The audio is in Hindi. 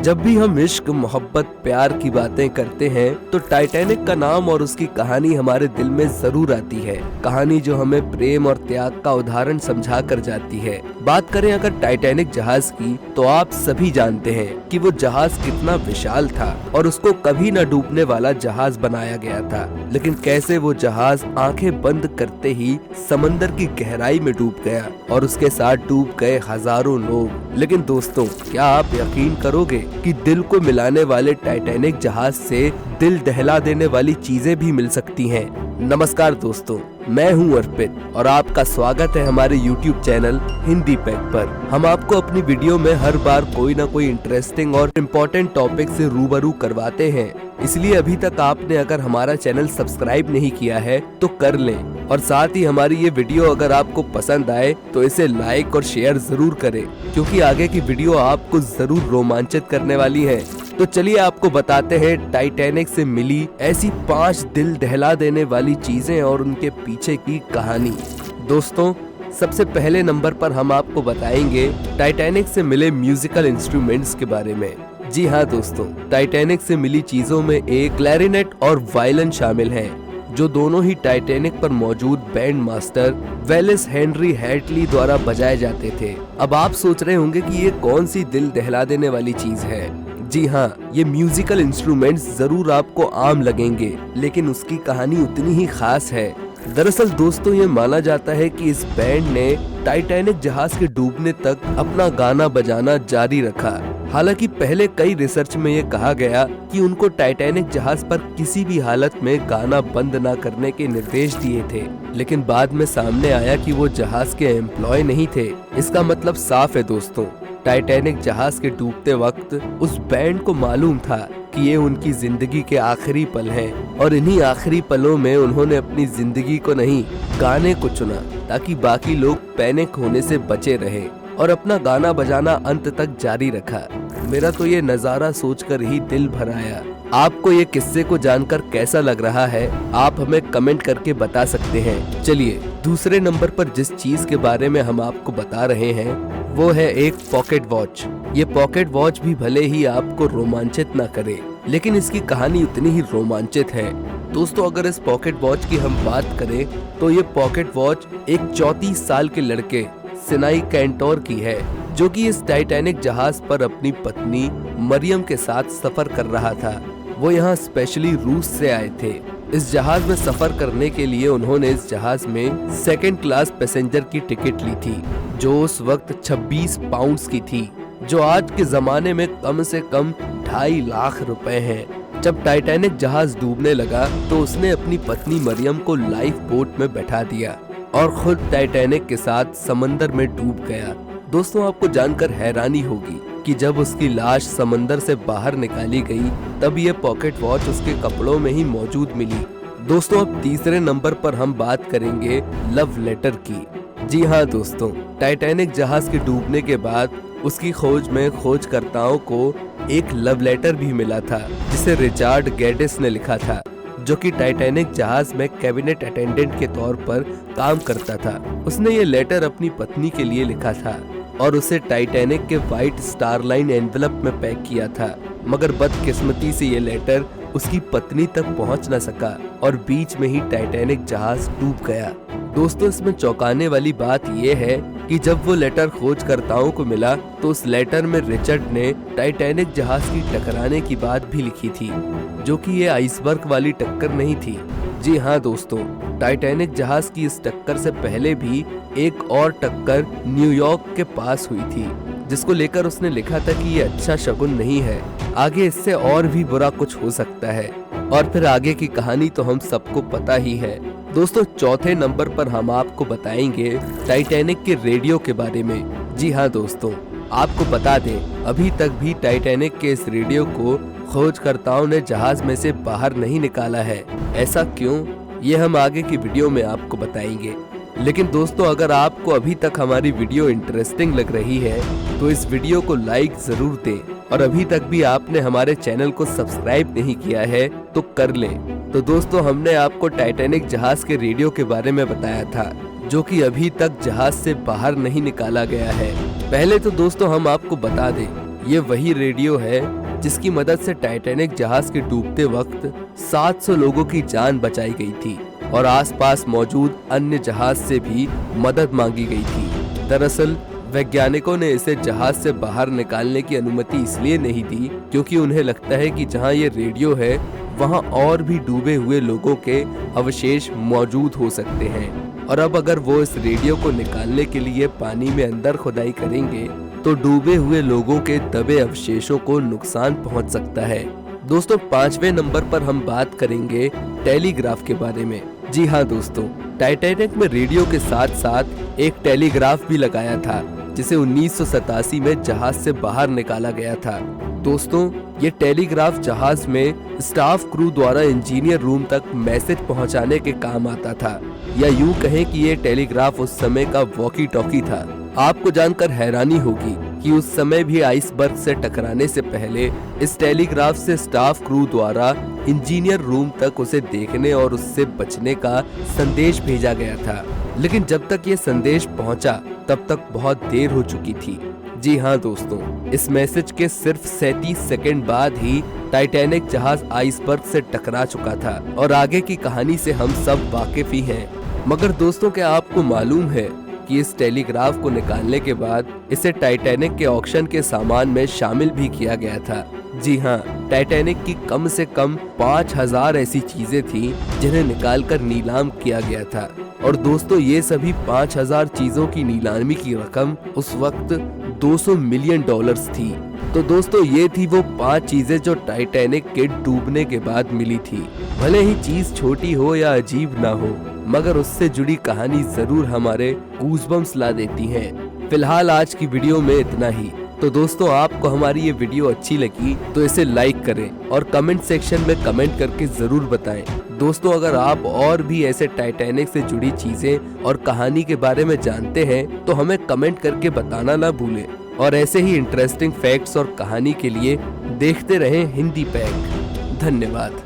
जब भी हम इश्क, मोहब्बत, प्यार की बातें करते हैं तो टाइटैनिक का नाम और उसकी कहानी हमारे दिल में जरूर आती है। कहानी जो हमें प्रेम और त्याग का उदाहरण समझा कर जाती है। बात करें अगर टाइटैनिक जहाज की, तो आप सभी जानते हैं कि वो जहाज कितना विशाल था और उसको कभी न डूबने वाला जहाज बनाया गया था। लेकिन कैसे वो जहाज आंखें बंद करते ही समंदर की गहराई में डूब गया और उसके साथ डूब गए हजारों लोग। लेकिन दोस्तों, क्या आप यकीन करोगे कि दिल को मिलाने वाले टाइटैनिक जहाज से दिल दहला देने वाली चीजें भी मिल सकती हैं। नमस्कार दोस्तों, मैं हूं अर्पित और आपका स्वागत है हमारे YouTube चैनल हिंदी पैक पर। हम आपको अपनी वीडियो में हर बार कोई ना कोई इंटरेस्टिंग और इम्पोर्टेंट टॉपिक से रूबरू करवाते हैं। इसलिए अभी तक आपने अगर हमारा चैनल सब्सक्राइब नहीं किया है तो कर लें और साथ ही हमारी ये वीडियो अगर आपको पसंद आए तो इसे लाइक और शेयर जरूर करें, क्योंकि आगे की वीडियो आपको जरूर रोमांचित करने वाली है। तो चलिए आपको बताते हैं टाइटैनिक से मिली ऐसी 5 दिल दहला देने वाली चीजें और उनके पीछे की कहानी। दोस्तों, सबसे पहले नंबर पर हम आपको बताएंगे टाइटैनिक से मिले म्यूजिकल इंस्ट्रूमेंट्स के बारे में। जी हाँ दोस्तों, टाइटैनिक से मिली चीजों में एक क्लैरिनेट और वायलिन शामिल हैं, जो दोनों ही टाइटैनिक पर मौजूद बैंड मास्टर वेलिस हेनरी हैटली द्वारा बजाए जाते थे। अब आप सोच रहे होंगे कि ये कौन सी दिल दहला देने वाली चीज है। जी हाँ, ये म्यूजिकल इंस्ट्रूमेंट्स जरूर आपको आम लगेंगे, लेकिन उसकी कहानी उतनी ही खास है। दरअसल दोस्तों, ये माना जाता है कि इस बैंड ने टाइटैनिक जहाज के डूबने तक अपना गाना बजाना जारी रखा। हालांकि पहले कई रिसर्च में ये कहा गया कि उनको टाइटैनिक जहाज पर किसी भी हालत में गाना बंद न करने के निर्देश दिए थे, लेकिन बाद में सामने आया कि वो जहाज के एम्प्लॉय नहीं थे। इसका मतलब साफ है दोस्तों, टाइटैनिक जहाज के डूबते वक्त उस बैंड को मालूम था कि ये उनकी जिंदगी के आखिरी पल हैं और इन्हीं आखिरी पलों में उन्होंने अपनी जिंदगी को नहीं, गाने को चुना, ताकि बाकी लोग पैनिक होने से बचे रहे और अपना गाना बजाना अंत तक जारी रखा। मेरा तो ये नजारा सोचकर ही दिल भर आया। आपको ये किस्से को जानकर कैसा लग रहा है, आप हमें कमेंट करके बता सकते हैं। चलिए दूसरे नंबर पर जिस चीज के बारे में हम आपको बता रहे हैं वो है एक पॉकेट वॉच। ये पॉकेट वॉच भी भले ही आपको रोमांचित ना करे, लेकिन इसकी कहानी उतनी ही रोमांचित है। दोस्तों, अगर इस पॉकेट वॉच की हम बात करें तो ये पॉकेट वॉच एक 34 साल के लड़के सिनाई कैंटोर की है, जो कि इस टाइटैनिक जहाज पर अपनी पत्नी मरियम के साथ सफर कर रहा था। वो यहाँ स्पेशली रूस से आए थे। इस जहाज में सफर करने के लिए उन्होंने इस जहाज में सेकंड क्लास पैसेंजर की टिकट ली थी, जो उस वक्त 26 पाउंड्स की थी, जो आज के जमाने में कम से कम 2.5 लाख रुपए हैं। जब टाइटैनिक जहाज डूबने लगा तो उसने अपनी पत्नी मरियम को लाइफ बोट में बैठा दिया और खुद टाइटैनिक के साथ समंदर में डूब गया। दोस्तों, आपको जानकर हैरानी होगी कि जब उसकी लाश समंदर से बाहर निकाली गई तब ये पॉकेट वॉच उसके कपड़ों में ही मौजूद मिली। दोस्तों, अब तीसरे नंबर पर हम बात करेंगे लव लेटर की। जी हाँ दोस्तों, टाइटैनिक जहाज के डूबने के बाद उसकी खोज में खोजकर्ताओं को एक लव लेटर भी मिला था, जिसे रिचार्ड गेडिस ने लिखा था, जो कि टाइटैनिक जहाज में कैबिनेट अटेंडेंट के तौर पर काम करता था। उसने ये लेटर अपनी पत्नी के लिए लिखा था और उसे टाइटैनिक के व्हाइट स्टार लाइन एनवेलप में पैक किया था, मगर बदकिस्मती से ये लेटर उसकी पत्नी तक पहुंच न सका और बीच में ही टाइटैनिक जहाज डूब गया। दोस्तों, इसमें चौंकाने वाली बात यह है कि जब वो लेटर खोजकर्ताओं को मिला तो उस लेटर में रिचर्ड ने टाइटैनिक जहाज की टकराने की बात भी लिखी थी, जो कि ये आइसबर्ग वाली टक्कर नहीं थी। जी हाँ दोस्तों, टाइटैनिक जहाज की इस टक्कर से पहले भी एक और टक्कर न्यूयॉर्क के पास हुई थी, जिसको लेकर उसने लिखा था कि ये अच्छा शगुन नहीं है, आगे इससे और भी बुरा कुछ हो सकता है। और फिर आगे की कहानी तो हम सबको पता ही है। दोस्तों, चौथे नंबर पर हम आपको बताएंगे टाइटैनिक के रेडियो के बारे में। जी हाँ दोस्तों, आपको बता दें, अभी तक भी टाइटैनिक के इस रेडियो को खोजकर्ताओं ने जहाज में से बाहर नहीं निकाला है। ऐसा क्यों, ये हम आगे की वीडियो में आपको बताएंगे। लेकिन दोस्तों, अगर आपको अभी तक हमारी वीडियो इंटरेस्टिंग लग रही है तो इस वीडियो को लाइक जरूर दें, और अभी तक भी आपने हमारे चैनल को सब्सक्राइब नहीं किया है तो कर लें। तो दोस्तों, हमने आपको टाइटैनिक जहाज के रेडियो के बारे में बताया था, जो कि अभी तक जहाज से बाहर नहीं निकाला गया है। पहले तो दोस्तों हम आपको बता दें ये वही रेडियो है जिसकी मदद से टाइटैनिक जहाज के डूबते वक्त 700 लोगों की जान बचाई गई थी और आसपास मौजूद अन्य जहाज से भी मदद मांगी गई थी। दरअसल वैज्ञानिकों ने इसे जहाज से बाहर निकालने की अनुमति इसलिए नहीं दी क्योंकि उन्हें लगता है कि जहां ये रेडियो है वहां और भी डूबे हुए लोगों के अवशेष मौजूद हो सकते हैं और अब अगर वो इस रेडियो को निकालने के लिए पानी में अंदर खुदाई करेंगे तो डूबे हुए लोगों के दबे अवशेषों को नुकसान पहुंच सकता है। दोस्तों 5वें नंबर पर हम बात करेंगे टेलीग्राफ के बारे में। जी हाँ दोस्तों, टाइटैनिक में रेडियो के साथ साथ एक टेलीग्राफ भी लगाया था जिसे 1987 में जहाज से बाहर निकाला गया था। दोस्तों ये टेलीग्राफ जहाज में स्टाफ क्रू द्वारा इंजीनियर रूम तक मैसेज पहुंचाने के काम आता था, या यूं कहें कि ये टेलीग्राफ उस समय का वॉकी टॉकी था। आपको जानकर हैरानी होगी कि उस समय भी आइसबर्ग से टकराने से पहले इस टेलीग्राफ से स्टाफ क्रू द्वारा इंजीनियर रूम तक उसे देखने और उससे बचने का संदेश भेजा गया था, लेकिन जब तक ये संदेश पहुंचा तब तक बहुत देर हो चुकी थी। जी हाँ दोस्तों, इस मैसेज के सिर्फ 37 सेकंड बाद ही टाइटैनिक जहाज आइसबर्ग से टकरा चुका था और आगे की कहानी से हम सब वाकिफ ही हैं। मगर दोस्तों क्या आपको मालूम है कि इस टेलीग्राफ को निकालने के बाद इसे टाइटैनिक के ऑक्शन के सामान में शामिल भी किया गया था। जी हाँ, टाइटैनिक की कम से कम 5000 ऐसी चीजें थी जिन्हें निकालकर नीलाम किया गया था और दोस्तों ये सभी 5000 चीजों की नीलामी की रकम उस वक्त $200 मिलियन थी। तो दोस्तों ये थी वो 5 चीजें जो टाइटैनिक के डूबने के बाद मिली थी। भले ही चीज छोटी हो या अजीब ना हो, मगर उससे जुड़ी कहानी जरूर हमारे गूज़बम्स ला देती है। फिलहाल आज की वीडियो में इतना ही। तो दोस्तों आपको हमारी ये वीडियो अच्छी लगी तो इसे लाइक करें और कमेंट सेक्शन में कमेंट करके जरूर बताएं। दोस्तों अगर आप और भी ऐसे टाइटैनिक से जुड़ी चीजें और कहानी के बारे में जानते हैं तो हमें कमेंट करके बताना ना भूलें और ऐसे ही इंटरेस्टिंग फैक्ट्स और कहानी के लिए देखते रहें हिंदी पैक। धन्यवाद।